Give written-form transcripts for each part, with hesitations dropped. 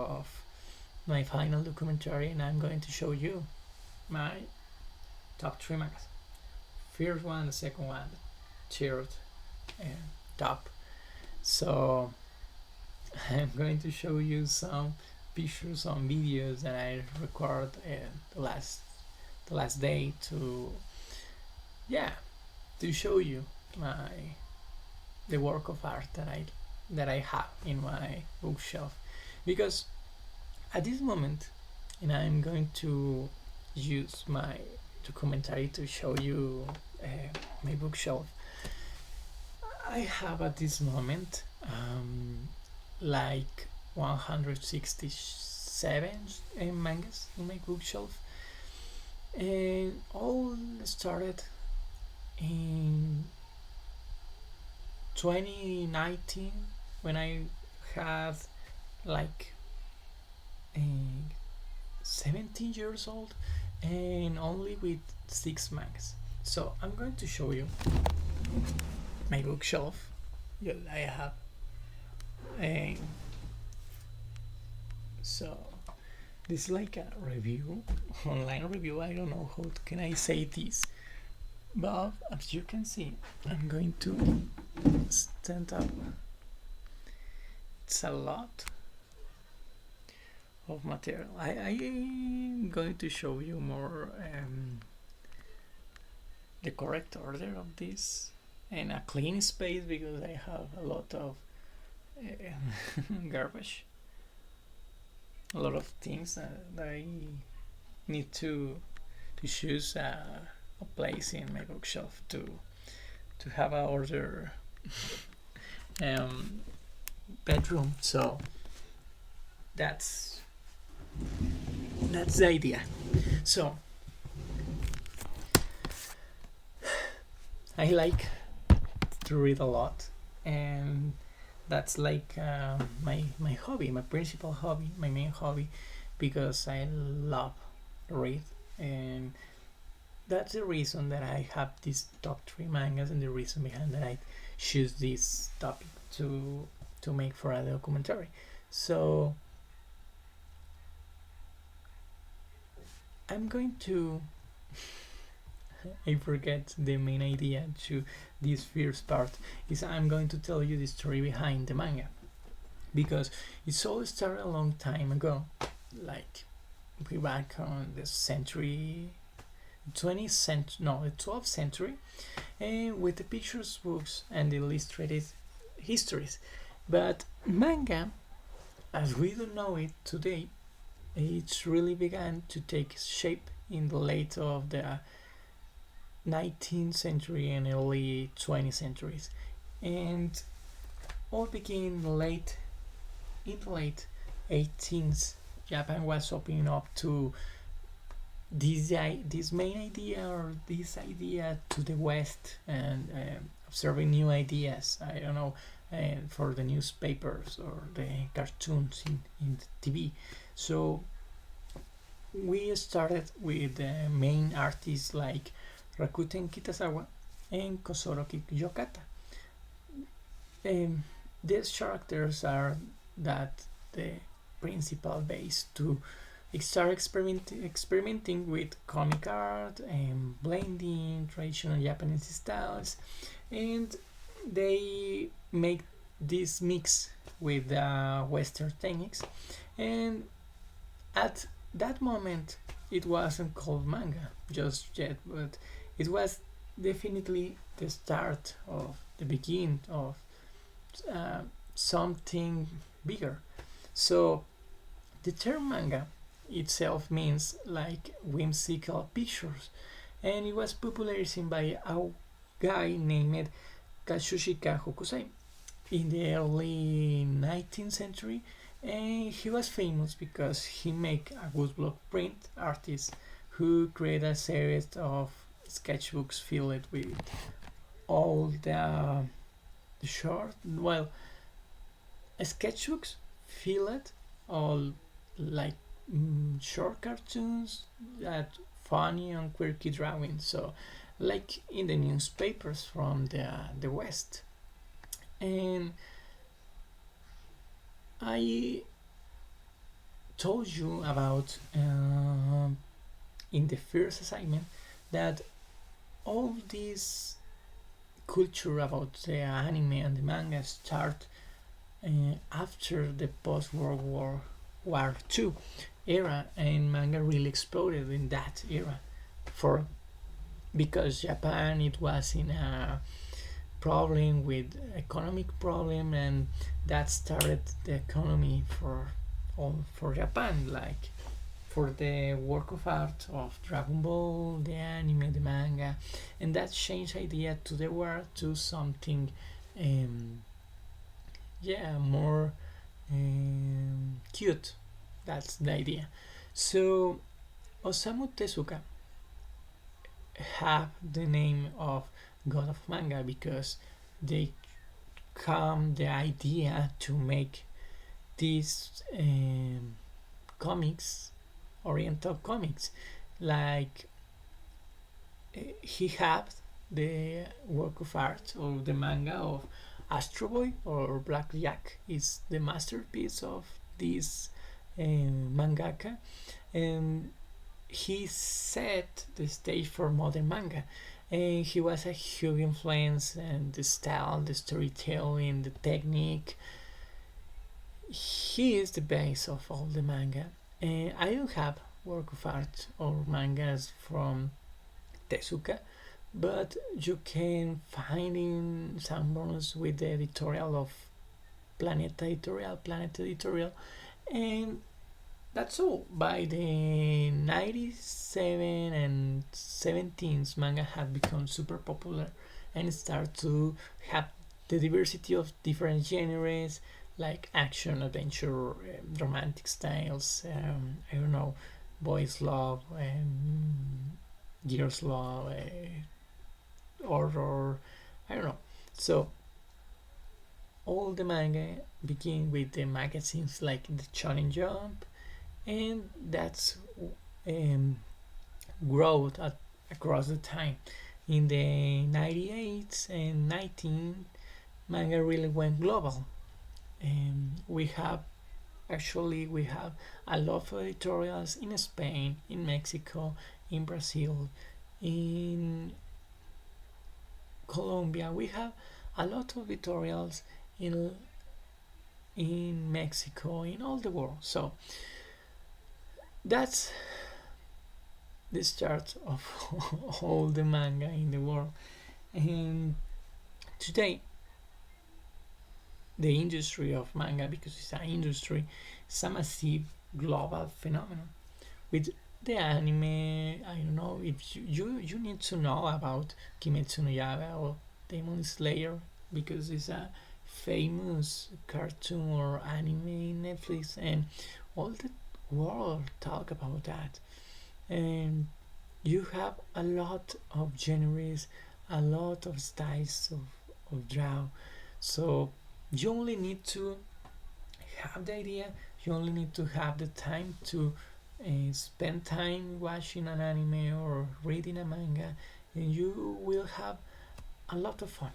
of my final documentary, and I'm going to show you my top 3 mangas. First one, the second one, the third, and top. So I'm going to show you some pictures, some videos that I record the last day to show you the work of art that I have in my bookshelf, because at this moment, and I'm going to use my documentary to show you my bookshelf. I have at this moment like 167 mangas in my bookshelf, and all started in 2019 when I had like 17 years old and only with 6 mangas. So I'm going to show you my bookshelf that I have. And so this is like a review, online review. I don't know how can I say this, but as you can see, I'm going to stand up. It's a lot of material. I'm going to show you more the correct order of this and a clean space, because I have a lot of garbage, a lot of things that I need to choose a place in my bookshelf to have a order bedroom. So that's the idea. So I like to read a lot, and that's like my hobby, my principal hobby, my main hobby, because I love to read, and that's the reason that I have these top 3 mangas, and the reason behind that I choose this topic to make for a documentary. So I'm going to I forget the main idea to this first part, is I'm going to tell you the story behind the manga, because it all started a long time ago, like way back on the 12th century, and with the pictures books and the illustrated histories. But manga, as we don't know it today, it's really began to take shape in the late of the 19th century and early 20th centuries, and all began in the late 18th. Japan was opening up to this main idea, or this idea, to the West, and observing new ideas. I don't know, for the newspapers or the cartoons in the TV. So we started with the main artists like Rakuten Kitazawa and Kosoro Yokata. These characters are that the principal base to start experimenting with comic art and blending traditional Japanese styles, and they make this mix with Western techniques. And at that moment, it wasn't called manga just yet, but it was definitely the start of the beginning of something bigger. So the term manga itself means like whimsical pictures, and it was popularized by a guy named Katsushika Hokusai in the early 19th century, and he was famous because he made a woodblock print artist who created a series of sketchbooks filled with all the short, sketchbooks filled all like short cartoons that funny and quirky drawings, so like in the newspapers from the West. And I told you about in the first assignment that all this culture about the anime and the manga start after the post World War II era, and manga really exploded in that era. For because Japan it was in a problem with economic problem, and that started the economy for all for Japan, like for the work of art of Dragon Ball, the anime, the manga, and that changed idea to the world to something, um, yeah, more cute. That's the idea. So Osamu Tezuka have the name of God of Manga because they come the idea to make these comics, Oriental comics, like he had the work of art or the manga of Astro Boy or Black Jack is the masterpiece of this mangaka, and he set the stage for modern manga. And he was a huge influence and the style, the storytelling, the technique. He is the base of all the manga. And I don't have work of art or mangas from Tezuka, but you can find in some books with the editorial of Planet Editorial, and that's all. By the 97 and 17s, manga had become super popular and start to have the diversity of different genres like action, adventure, romantic styles. I don't know, boys love, girls love, horror. I don't know. So all the manga begin with the magazines like the Shonen Jump, and that's um, growth across the time. In the 98 and 19, manga really went global. We have a lot of editorials in Spain, in Mexico, in Brazil, in Colombia. We have a lot of editorials in Mexico, in all the world. So that's the start of all the manga in the world. And today, the industry of manga, because it's an industry, it's a massive global phenomenon. With the anime, I don't know if you need to know about Kimetsu no Yaiba or Demon Slayer because it's a famous cartoon or anime in Netflix, and all the world talk about that. And you have a lot of genres, a lot of styles of draw. So you only need to have the idea, you only need to have the time to spend time watching an anime or reading a manga, and you will have a lot of fun,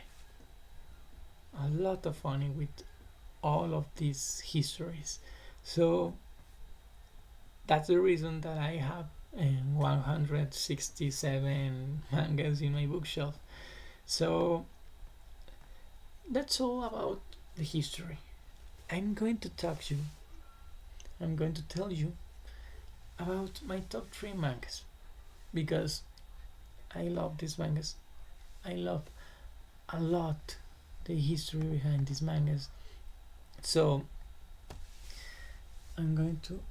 with all of these histories. So that's the reason that I have 167 mangas in my bookshelf. So that's all about the history. I'm going to I'm going to tell you about my top 3 mangas because I love these mangas. I love a lot the history behind these mangas. So I'm going to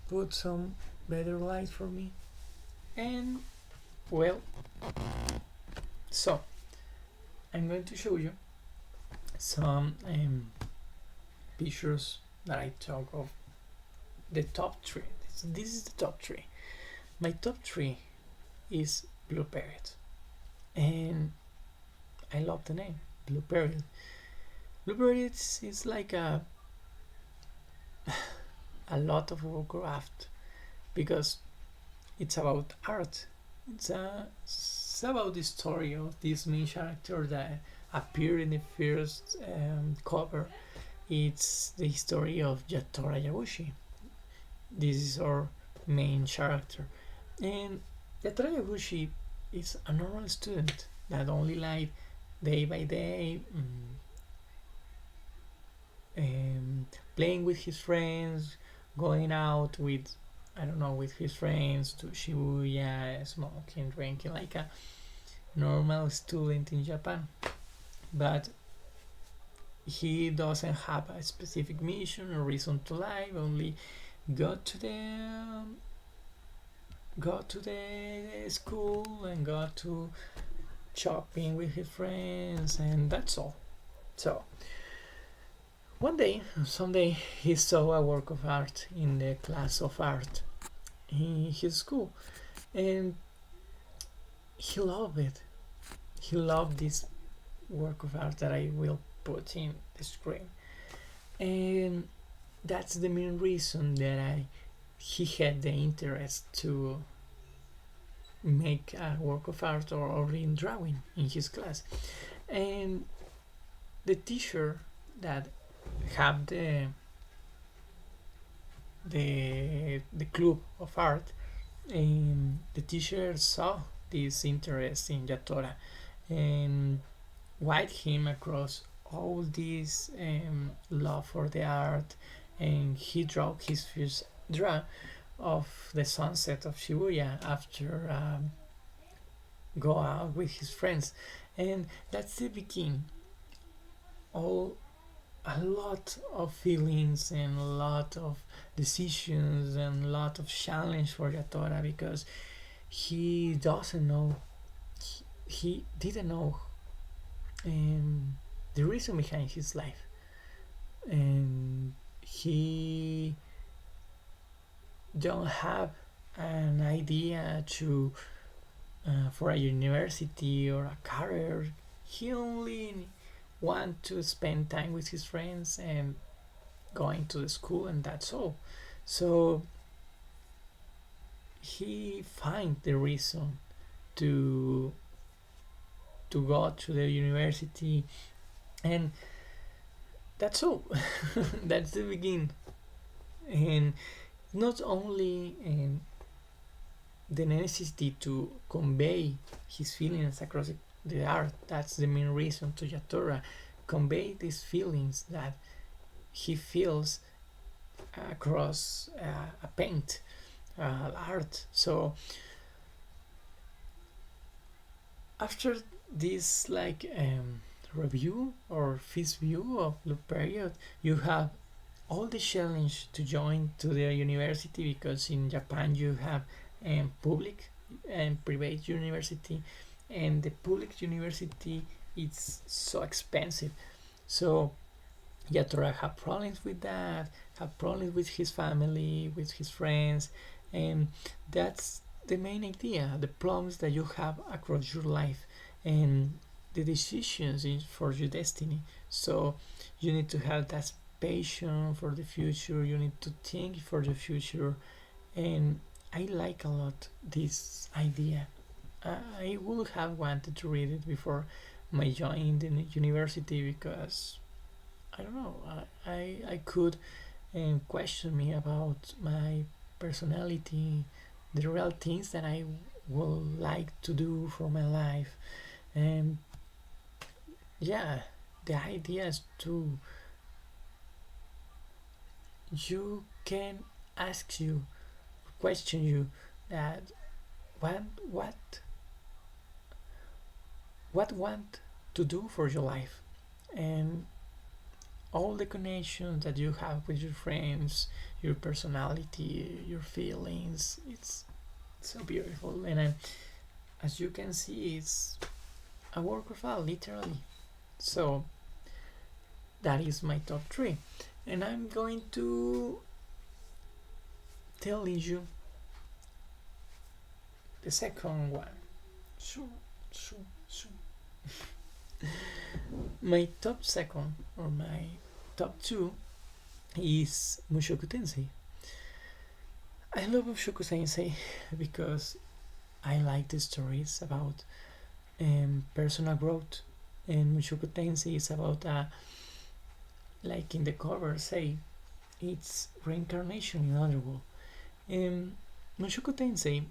put some better light for me. And well, so I'm going to show you some pictures that I took of the top 3. This is the top 3. My top 3 is Blue Period, and I love the name Blue Period. Blue Period is like a lot of craft because it's about art. It's about the story of this main character that appeared in the first cover. It's the story of Yatora Yabushi. this is our main character. And Yatra Yabushi is a normal student that only like day by day, playing with his friends, going out with, I don't know, with his friends to Shibuya, smoking, drinking like a normal student in Japan. But he doesn't have a specific mission or reason to live, only go to the school and go to shopping with his friends, and that's all. So someday, he saw a work of art in the class of art in his school, and he loved it. He loved this work of art that I will put in the screen, and that's the main reason that he had the interest to make a work of art or in drawing in his class. And the teacher that have the club of art, the teacher saw this interest in Yatora and guide him across all this love for the art, and he drew his first draw of the sunset of Shibuya after go out with his friends, and that's the beginning. All a lot of feelings and a lot of decisions and a lot of challenge for Yatora, because he doesn't know, he didn't know the reason behind his life, and he don't have an idea to for a university or a career. He only want to spend time with his friends and going to the school, and that's all. So he find the reason to go to the university, and that's all. That's the beginning. And not only the necessity to convey his feelings across the art, that's the main reason to Yatora convey these feelings that he feels across a paint, art. So after this review or first view of the period, you have all the challenge to join to the university, because in Japan you have public and private university, and the public university is so expensive. So Yatora had problems with that, had problems with his family, with his friends, and that's the main idea, the problems that you have across your life and the decisions for your destiny. So you need to have that passion for the future, you need to think for the future, and I like a lot this idea. I would have wanted to read it before my joining the university, because I don't know, I could question me about my personality, the real things that I would like to do for my life. And yeah, the idea is to, you can ask you, question you, that what what what want to do for your life, and all the connections that you have with your friends, your personality, your feelings. It's so beautiful, and as you can see, it's a work of art, literally. So that is my top three, and I'm going to tell you the second one. Shoo, shoo, shoo. My top second, or my top two, is Mushoku Tensei. I love Mushoku Tensei because I like the stories about personal growth, and Mushoku Tensei is about like in the cover say, it's reincarnation in other world. Um, Mushoku Tensei,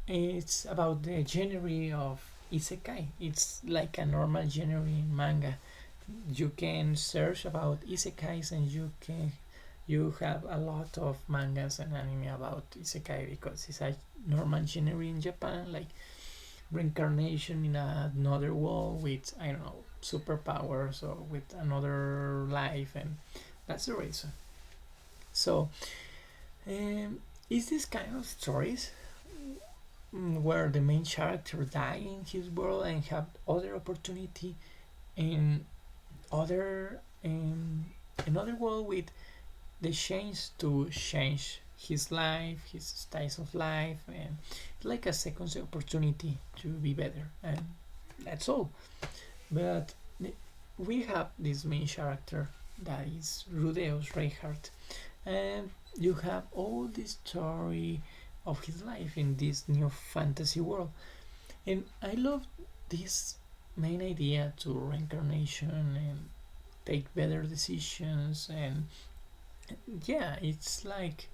it's about the genre of isekai. It's like a normal genre in manga. You can search about isekais, and you have a lot of mangas and anime about isekai because it's a normal genre in Japan, like reincarnation in another world with, I don't know, superpowers or with another life, and that's the reason. So, um, is this kind of stories where the main character die in his world and have other opportunity in other another world with the chance to change his life, his styles of life, and like a second opportunity to be better, and that's all. But we have this main character that is Rudeus Reinhardt, and you have all the story of his life in this new fantasy world. And I love this main idea to reincarnation and take better decisions. And yeah, it's like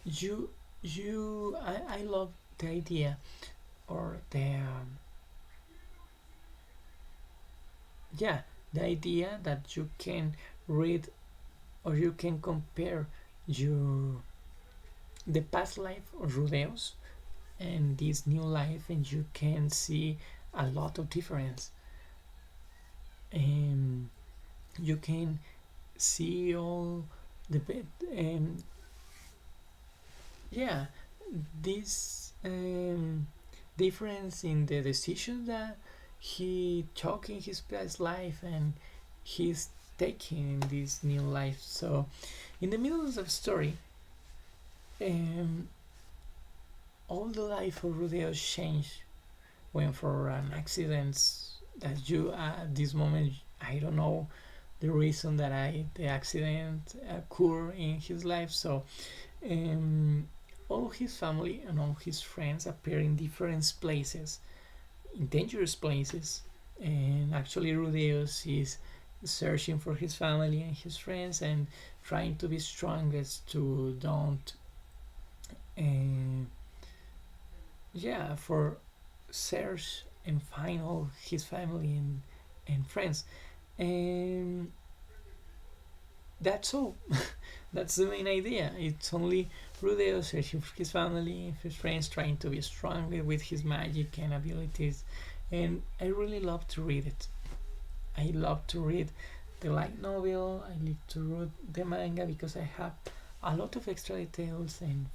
I love the idea, or yeah, the idea that you can read, or you can compare your the past life of Rudeus and this new life, and you can see a lot of difference. And you can see all the yeah, this difference in the decisions that he took in his past life, and he's taking in this new life. So in the middle of the story, um, all the life of Rodeo changed when for an accident that you at this moment, I don't know the reason that the accident occurred in his life. So um, all his family and all his friends appear in different places, in dangerous places, and actually Rudeus is searching for his family and his friends, and trying to be strongest to don't uh, yeah, for search and find all his family and friends. And that's all. That's the main idea. It's only Rudeo searching for his family and his friends, trying to be stronger with his magic and abilities. And I really love to read it. I love to read the light novel. I love to read the manga because I have a lot of extra details, and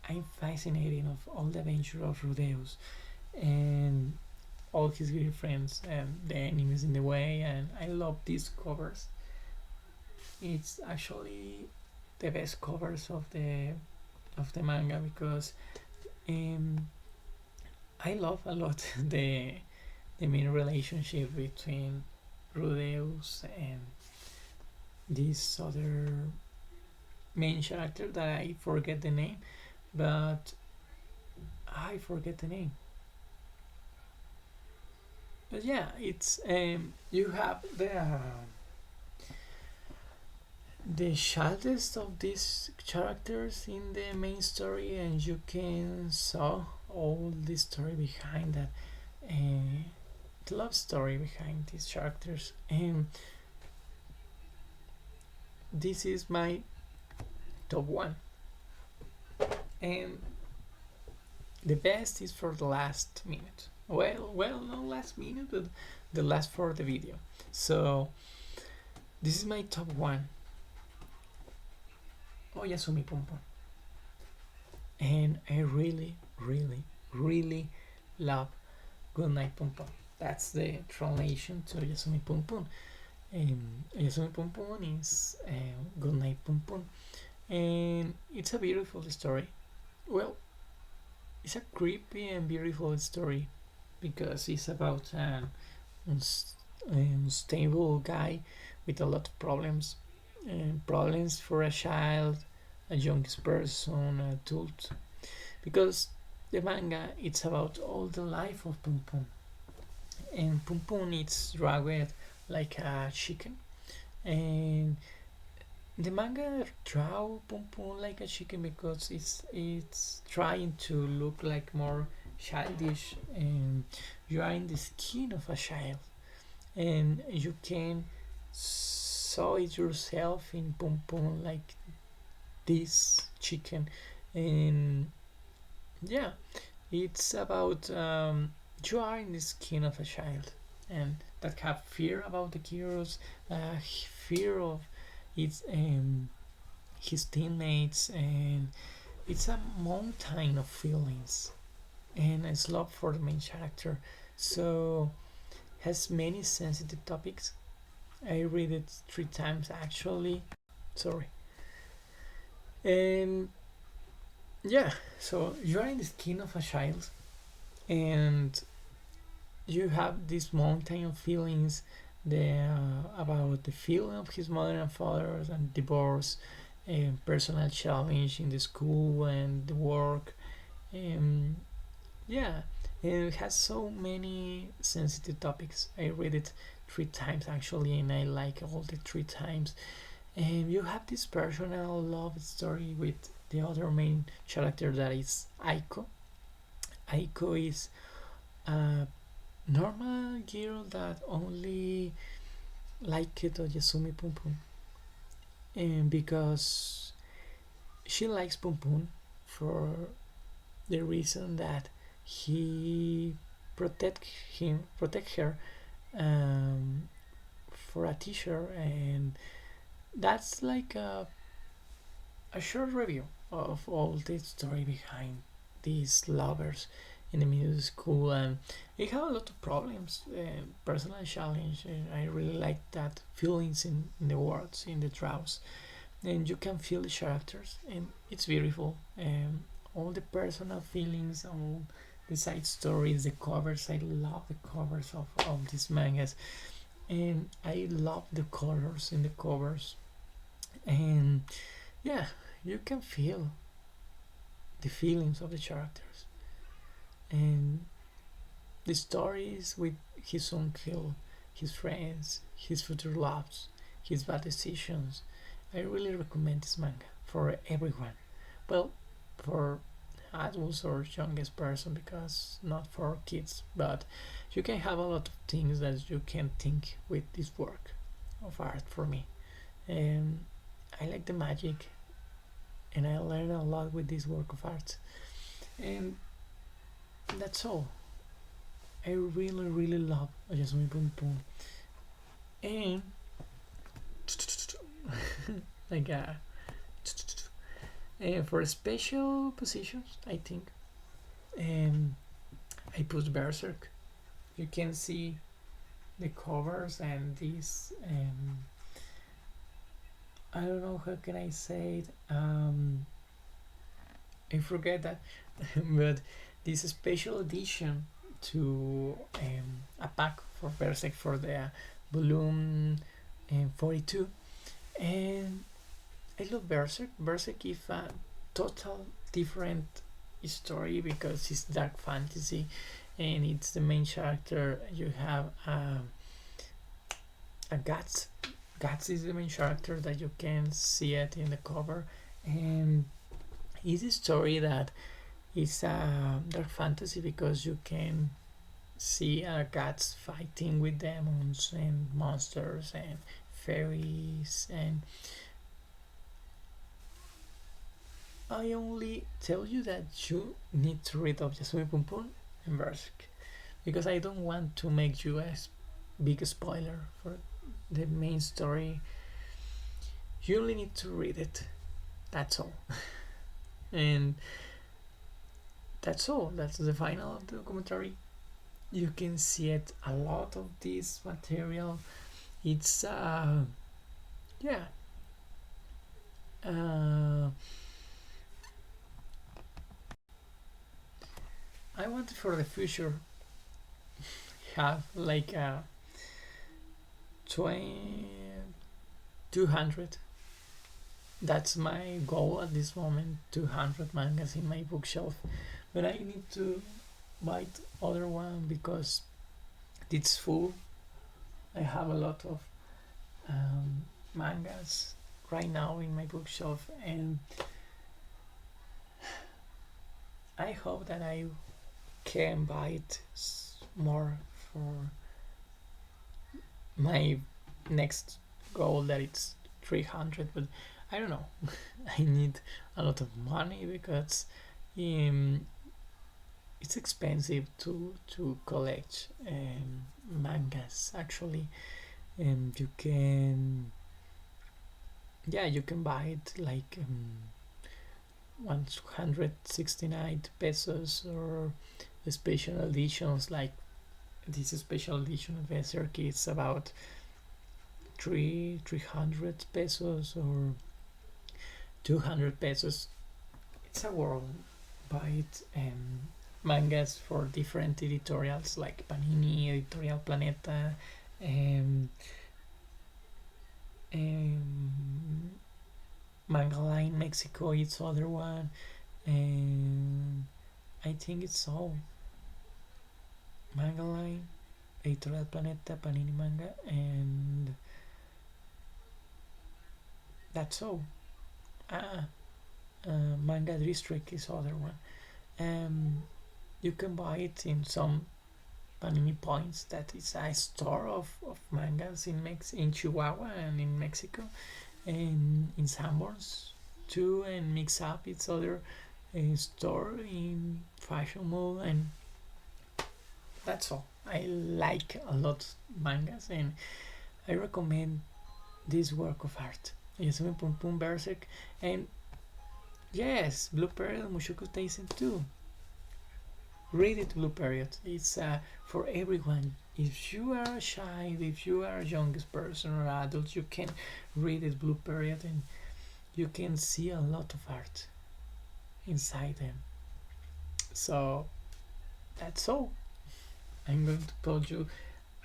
I'm fascinated of all the adventure of Rudeus and all his girlfriends and the enemies in the way. And I love these covers. It's actually the best covers of the manga because um, I love a lot the main relationship between Rudeus and this other main character that I forget the name, but I forget the name. But yeah, it's you have the shortest of these characters in the main story, and you can saw all the story behind that, the love story behind these characters. And this is my top one, and the best is for the last minute. Well, not last minute, but the last for the video. So this is my top one. Oh, Yasumi Pum Pum. And I really, really, really love Good Night Pum Pum. That's the translation to Yasumi Pum Pum. Yasumi Pum Pum is Good Night Pum Pum. And it's a beautiful story. Well, it's a creepy and beautiful story because it's about an unstable guy with a lot of problems, and problems for a child, a young person, an adult, because the manga it's about all the life of Pum Pum, and Pum Pum it's ragged like a chicken, and the manga draw Pum Pum like a chicken because it's trying to look like more childish, and you are in the skin of a child, and you can saw it yourself in Pum Pum like this chicken. And yeah, it's about you are in the skin of a child, and that have fear about the heroes, fear of its his teammates, and it's a mountain of feelings, and it's love for the main character. So has many sensitive topics. I read it 3 times actually. Sorry. And yeah, so you are in the skin of a child, and you have this mountain of feelings, about the feeling of his mother and father and divorce, and personal challenge in the school and the work. And yeah, it has so many sensitive topics. I read it 3 times actually, and I like all the 3 times. And you have this personal love story with the other main character, that is Aiko. Aiko is a normal girl that only liked Oyasumi Pum Pum, and because she likes Pum Pum for the reason that he protect protect her, um, for a teacher. And that's like a short review of all the story behind these lovers in the middle school. And it had a lot of problems, personal challenge. I really like that feelings in the words, in the draws, and you can feel the characters, and it's beautiful. All the personal feelings, all the side stories, the covers. I love the covers of these mangas, and I love the colors in the covers. And yeah, you can feel the feelings of the characters, and the stories with his uncle, his friends, his future loves, his bad decisions. I really recommend this manga for everyone. Well, for adults or youngest person, because not for kids, but you can have a lot of things that you can think with this work of art for me. And I like the magic, and I learn a lot with this work of art. And that's all. I really, really love Oyasumi Pum Pum. And like for special positions, I think I put Berserk. You can see the covers and these. I don't know how can I say it. I forget that, but this special edition to a pack for Berserk for the volume 42. And I love Berserk. Berserk is a total different story because it's dark fantasy, and it's the main character. You have a Guts. Guts is the main character that you can see it in the cover, and it's a story that is a dark fantasy because you can see Guts fighting with demons and monsters and fairies. And I only tell you that you need to read of Yasumi Pum Pum and Berserk, because I don't want to make you a big spoiler for the main story. You only need to read it. That's all. And that's all. That's the final of the documentary. You can see it a lot of this material. It's yeah. Uh, I want for the future have like 20, 200. That's my goal at this moment. 200 mangas in my bookshelf, but I need to buy other one because it's full. I have a lot of mangas right now in my bookshelf, and I hope that I can buy it more for my next goal, that it's 300. But I don't know. I need a lot of money because um, it's expensive to collect mangas actually. And you can, yeah, you can buy it like 169 pesos, or the special editions like this special edition of Berserk is about 300 pesos or 200 pesos. It's a world. Buy it. Mangas for different editorials like Panini, Editorial Planeta, um, um, Manga Line Mexico, it's other one, and I think it's all. Manga Line, Editorial Planeta, Panini Manga, and that's all. Ah, Manga District is other one. Um, you can buy it in some Panini Points, that is a store of mangas in Chihuahua and in Mexico, and in Sanborns too, and Mix Up, it's other store in Fashion Mall, and that's all. I like a lot mangas, and I recommend this work of art. Yasumi Pum Pum Berserk, and yes, Blue Period Mushoku Tensei too. Read it, Blue Period. It's for everyone. If you are shy, if you are a youngest person or adult, you can read it, Blue Period, and you can see a lot of art inside them. So that's all. I'm going to post you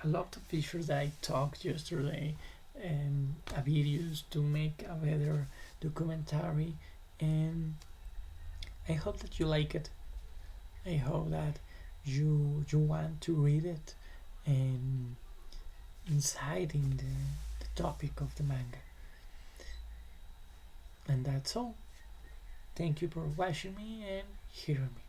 a lot of features that I talked yesterday, and videos to make a better documentary, and I hope that you like it. I hope that you want to read it and inside in the topic of the manga. And that's all. Thank you for watching me and hearing me.